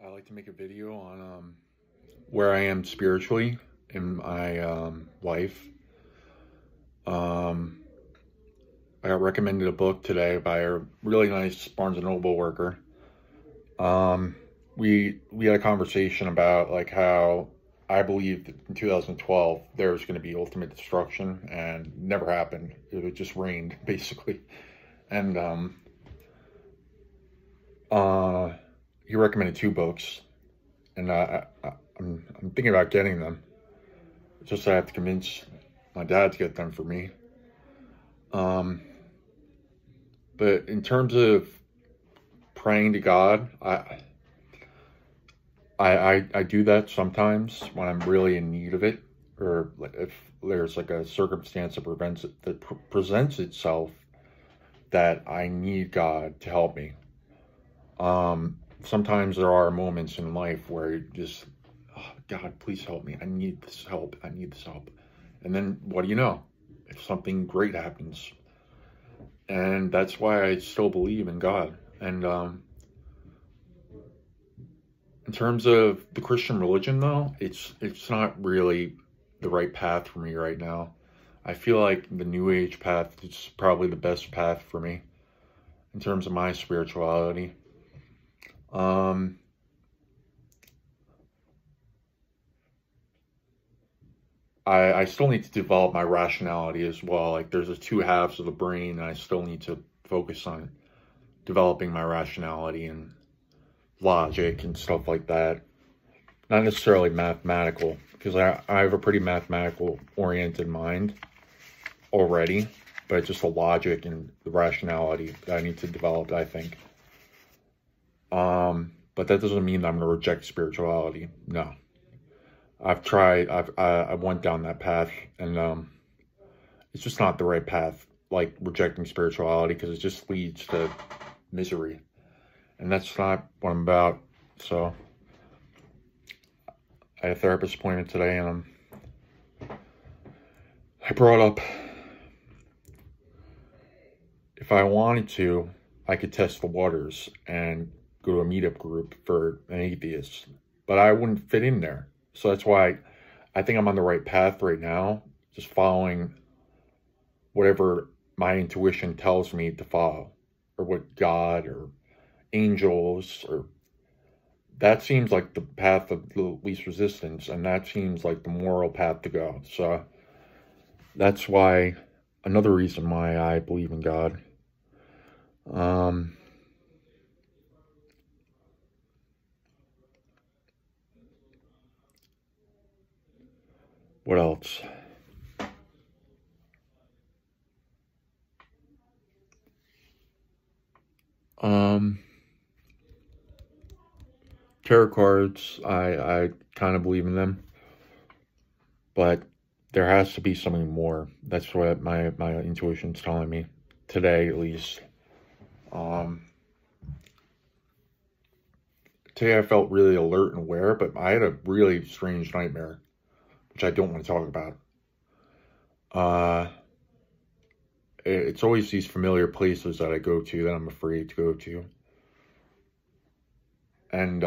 I like to make a video on where I am spiritually in my life. Um, I got recommended a book today by a really nice Barnes& and Noble worker. We had a conversation about like how I believed in 2012 there was going to be ultimate destruction, and it never happened. It just rained basically, and uh, he recommended two books, and I'm thinking about getting them. It's just I have to convince my dad to get them for me. Um, but in terms of praying to God, I do that sometimes when I'm really in need of it, or if there's like a circumstance that presents itself that I need God to help me. Sometimes there are moments in life where you just, oh, God, please help me. I need this help. I need this help. And then what do you know? If something great happens. And that's why I still believe in God. And in terms of the Christian religion, though, it's not really the right path for me right now. I feel like the New Age path is probably the best path for me in terms of my spirituality. I still need to develop my rationality as well. Like there's the two halves of the brain, and I still need to focus on developing my rationality and logic and stuff like that. Not necessarily mathematical, because I have a pretty mathematical oriented mind already, but it's just the logic and the rationality that I need to develop, I think. But that doesn't mean that I'm going to reject spirituality. No. I've tried, I went down that path, and it's just not the right path, like rejecting spirituality, because it just leads to misery. And that's not what I'm about. So I had a therapist appointment today, and I brought up, if I wanted to, I could test the waters and go to a meetup group for an atheist, but I wouldn't fit in there. So that's why I think I'm on the right path right now, just following whatever my intuition tells me to follow, or what God or angels, or that seems like the path of the least resistance, and that seems like the moral path to go. So that's why, another reason why I believe in God. What else? Tarot cards, I kind of believe in them, but there has to be something more. That's what my intuition's telling me today, at least. Today I felt really alert and aware, but I had a really strange nightmare, which I don't want to talk about. It's always these familiar places that I go to that I'm afraid to go to. And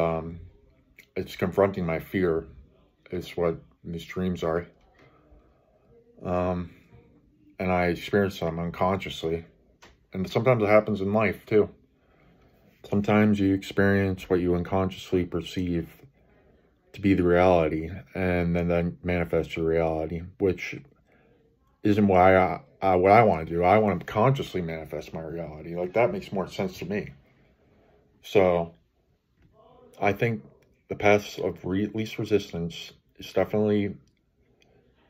it's confronting my fear, is what these dreams are. And I experience them unconsciously. And sometimes it happens in life, too. Sometimes you experience what you unconsciously perceive to be the reality, and then that manifests your reality, which isn't what I want to do. I want to consciously manifest my reality. Like, that makes more sense to me. So I think the path of least resistance is definitely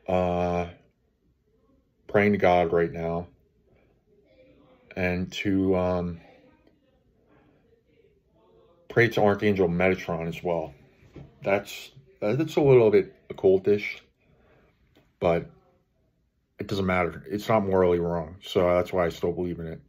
praying to God right now, and to pray to Archangel Metatron as well. That's a little bit occultish, but it doesn't matter. It's not morally wrong, so that's why I still believe in it.